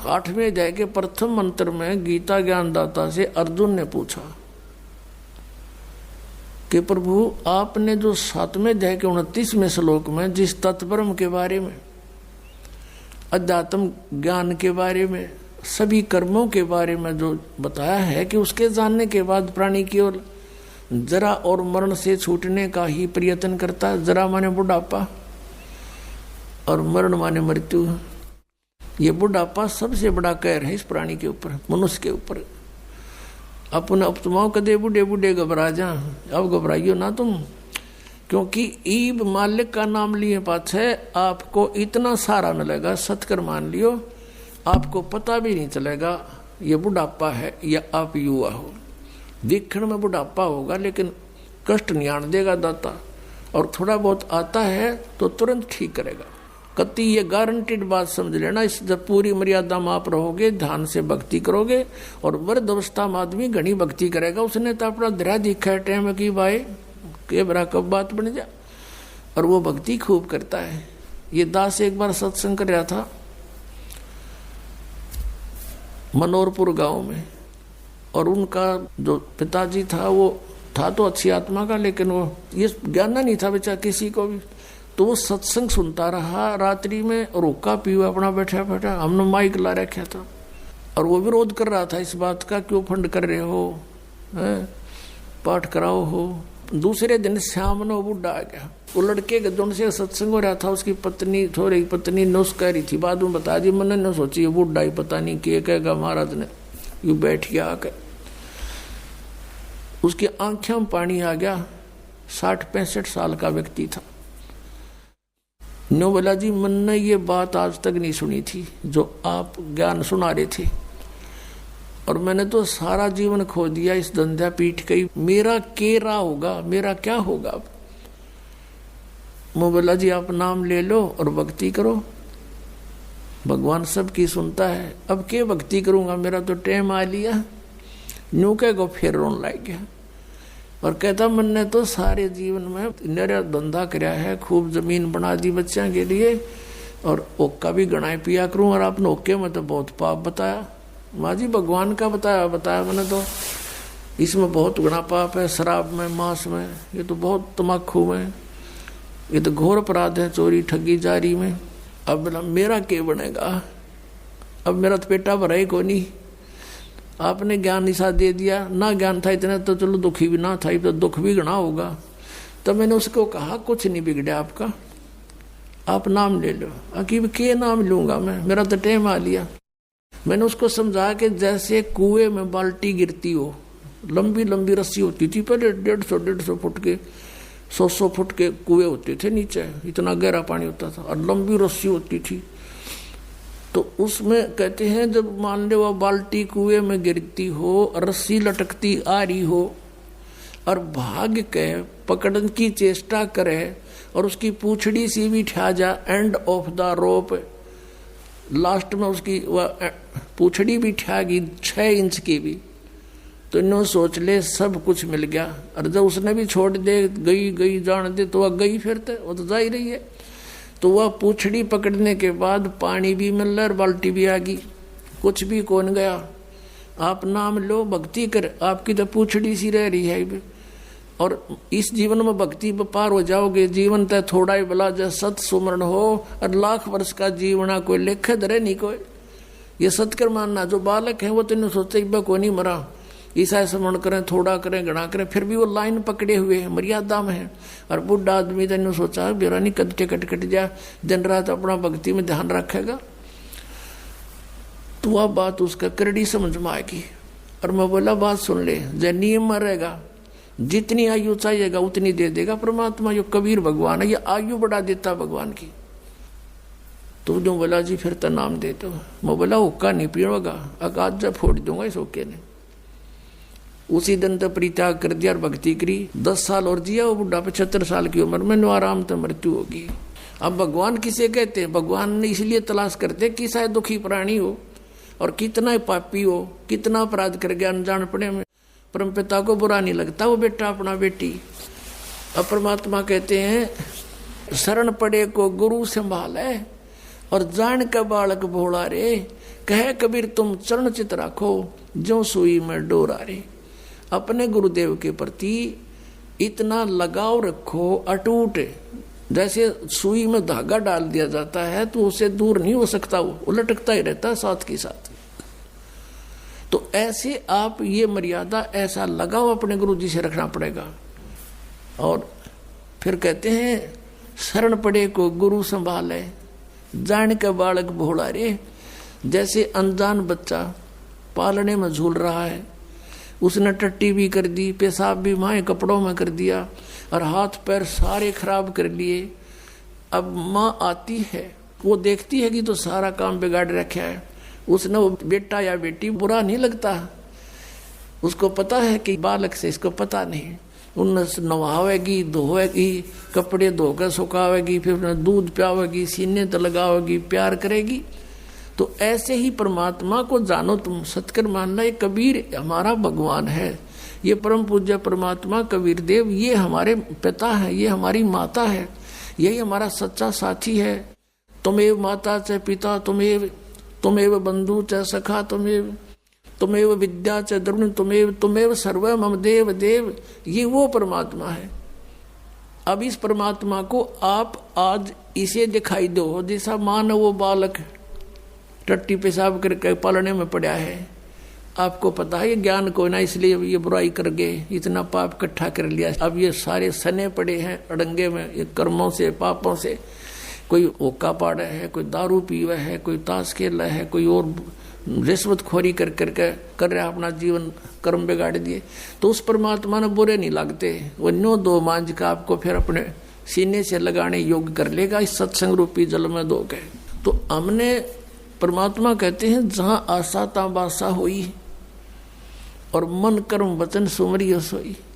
8वें अध्याय के प्रथम मंत्र में गीता ज्ञानदाता से अर्जुन ने पूछा कि प्रभु आपने जो 7वें अध्याय के 29वें श्लोक में जिस तत्परम के बारे में, अध्यात्म ज्ञान के बारे में, सभी कर्मों के बारे में जो बताया है कि उसके जानने के बाद प्राणी केवल जरा और मरण से छूटने का ही प्रयत्न करता है। जरा माने बुढ़ापा और मरण माने मृत्यु। ये बुढ़ापा सबसे बड़ा कहर है इस प्राणी के ऊपर, मनुष्य के ऊपर। अपन अपतमाओं कदे बूढ़े बूढ़े घबरा जा, अब घबराइयो ना तुम, क्योंकि ईब मालिक का नाम लिए पाछे आपको इतना सारा मिलेगा। सत्कर मान लियो, आपको पता भी नहीं चलेगा ये बुढ़ापा है या आप युवा हो। दिखण में बुढ़ापा होगा लेकिन कष्ट नहीं आने देगा दाता, और थोड़ा बहुत आता है तो तुरंत ठीक करेगा। कति ये गारंटीड बात समझ लेना। इस जब पूरी मर्यादा में आप रहोगे, ध्यान से भक्ति करोगे, और वृद्ध अवस्था में आदमी घनी भक्ति करेगा। उसने तो अपना दरिया दिखा है टाइम की भाई के बरा कब बात बन जा, और वो भक्ति खूब करता है। ये दास एक बार सत्संग कर रहा था मनोरपुर गांव में, और उनका जो पिताजी था वो था तो अच्छी आत्मा का, लेकिन वो ये ज्ञान नहीं था बेचारा किसी को भी। तो वो सत्संग सुनता रहा रात्रि में, रोका पीवा अपना बैठा बैठा। हमने माइक ला रखा था, और वो विरोध कर रहा था इस बात का, क्यों फंड कर रहे हो, पाठ कराओ हो। दूसरे दिन शाम ने वो बुढ़ा आ गया। वो लड़के के दोनों से सत्संग हो रहा था, उसकी पत्नी थोड़ी पत्नी नुस कह रही थी, बाद में बता दी। मैंने न सोची ये बुढ़ा ही पता नहीं क्या कहेगा महाराज ने। यू बैठ गया आकर, उसकी आंखों में पानी आ गया। 60-65 साल का व्यक्ति था। नो बोला जी मैंने ये बात आज तक नहीं सुनी थी जो आप ज्ञान सुना रहे थे, और मैंने तो सारा जीवन खो दिया इस धंधा पीठ कई। मेरा केरा होगा, मेरा क्या होगा अब। मैं बोला जी आप नाम ले लो और भक्ति करो, भगवान सबकी सुनता है। अब क्या भक्ति करूंगा, मेरा तो टाइम आ लिया। न्यू कह को फिर रोन लग गया, और कहता मैंने तो सारे जीवन में मेरा धंधा कराया है, खूब जमीन बना दी बच्चों के लिए, और ओक्का भी गणाए पिया करूं, और आपने ओक्के में तो बहुत पाप बताया। माँ जी भगवान का बताया मैंने तो, इसमें बहुत गुना पाप है, शराब में, मांस में, ये तो बहुत तम्बाकू में, ये तो घोर अपराध है, चोरी ठगी जारी में। अब बोला मेरा क्या बनेगा, अब मेरा तो पेटा भरा ही को नहीं। आपने ज्ञान निशा दे दिया, ना ज्ञान था इतना तो चलो दुखी भी ना था, तो दुख भी गणा होगा। तो मैंने उसको कहा कुछ नहीं बिगड़ा आपका, आप नाम ले लो। अकीब के नाम लूंगा मैं, मेरा तो टाइम आ लिया। मैंने उसको समझा कि जैसे कुएं में बाल्टी गिरती हो, लंबी लंबी रस्सी होती थी पहले, 150 फुट के 100 फुट के कुएं होते थे नीचे, इतना गहरा पानी होता था, और लंबी रस्सी होती थी। तो उसमें कहते हैं जब मान लो वह बाल्टी कुएं में गिरती हो, रस्सी लटकती आ रही हो, और भाग के पकड़ने की चेष्टा करे, और उसकी पूछड़ी सी भी ठा जा end of the rope, last में उसकी वह पूछड़ी भी ठा गई 6 इंच की भी, तो इन्हों सोच ले सब कुछ मिल गया। और जब उसने भी छोड़ दे, गई जान दे, तो वह गई फिर वो तो जा ही रही है। तो वह पूछड़ी पकड़ने के बाद पानी भी मिल रहा और बाल्टी भी आ गई, कुछ भी कौन गया। आप नाम लो, भक्ति कर, आपकी तो पूछड़ी सी रह रही है। और इस जीवन में भक्ति पार हो जाओगे। जीवन तय थोड़ा ही भला जय सत सुमरण हो, और लाख वर्ष का जीवना कोई लेख धरे नहीं कोई। ये सत्कर मानना, जो बालक है वो तो सोचते को नहीं मरा, ईसा स्मरण करें, थोड़ा करें, गणा करें, फिर भी वो लाइन पकड़े हुए हैं, मर्यादा में है। और बुढ़ा आदमी तो सोचा बेरा नहीं कद कट जा, दिन रात अपना भक्ति में ध्यान रखेगा, तो वह बात उसका करड़ी समझ में आएगी। और मैं बोला बात सुन ले, जय नियम में रहेगा, जितनी आयु चाहिएगा उतनी दे देगा परमात्मा। जो कबीर भगवान है, ये आयु बढ़ा देता भगवान की। तो जो बोला जी फिर तो नाम दे दो। मैं बोला हुक्का नहीं पीऊंगा, अकाज जब फोड़ दूंगा इस हुक्के ने। उसी दिन तो परित्याग कर दिया और भक्ति करी। 10 साल और जिया वो बुढ़ा, 75 साल की उम्र में नो आराम तो मृत्यु होगी। अब भगवान किसे कहते हैं? भगवान ने इसलिए तलाश करते कि शायद दुखी प्राणी हो और कितना पापी हो, कितना अपराध कर गया अनजान पड़े में, परम पिता को बुरा नहीं लगता वो बेटा अपना बेटी। अब परमात्मा कहते हैं शरण पड़े को गुरु संभाले, और जान का बालक भोला रे, कहे कबीर तुम चरण चित राखो, जो सुई में डोरा रे। अपने गुरुदेव के प्रति इतना लगाव रखो अटूट, जैसे सुई में धागा डाल दिया जाता है तो उसे दूर नहीं हो सकता, वो लटकता ही रहता है साथ के साथ। तो ऐसे आप ये मर्यादा, ऐसा लगाव अपने गुरु जी से रखना पड़ेगा। और फिर कहते हैं शरण पड़े को गुरु संभाले, जान का बालक भोला रे। जैसे अनजान बच्चा पालने में झूल रहा है, उसने टट्टी भी कर दी, पेशाब भी माए कपड़ों में कर दिया और हाथ पैर सारे खराब कर लिए। अब माँ आती है, वो देखती है कि तो सारा काम बिगाड़ रखा है, उसने वो बेटा या बेटी बुरा नहीं लगता, उसको पता है कि बालक से इसको पता नहीं, उन्हें नवावेगी, धोएगी, कपड़े धोकर सुखावेगी, फिर उन्हें दूध पियावेगी, सीने तो लगावेगी, प्यार करेगी। तो ऐसे ही परमात्मा को जानो तुम, सतकर मानना ये कबीर हमारा भगवान है, ये परम पूज्य परमात्मा कबीर देव ये हमारे पिता है, ये हमारी माता है, यही हमारा सच्चा साथी है। तुमेव माता च पिता, तुमेव बंधु च सखा, तुमेव विद्या च द्रविण, तुमेव सर्व मम देव देव, ये वो परमात्मा है। अब इस परमात्मा को आप आज इसे दिखाई दो, जैसा मान वो बालक टट्टी पेशाब करके पालने में पड़ा है, आपको पता है ये ज्ञान को ना, इसलिए ये बुराई कर गए, इतना पाप इकट्ठा कर लिया। अब ये सारे सने पड़े हैं अड़ंगे में, ये कर्मों से पापों से। कोई ओका पाड़ा है, कोई दारू पीवा है, कोई ताश खेला है, कोई और रिश्वतखोरी कर रहा अपना जीवन कर्म बिगाड़ दिए। तो उस परमात्मा ने बुरे नहीं लगते, वो नो दो मांझ का आपको फिर अपने सीने से लगाने योग्य कर लेगा इस सत्संग रूपी जल में दो के। तो हमने परमात्मा कहते हैं जहाँ आशा ता बासा हुई और मन कर्म वचन सुमरिय सोई।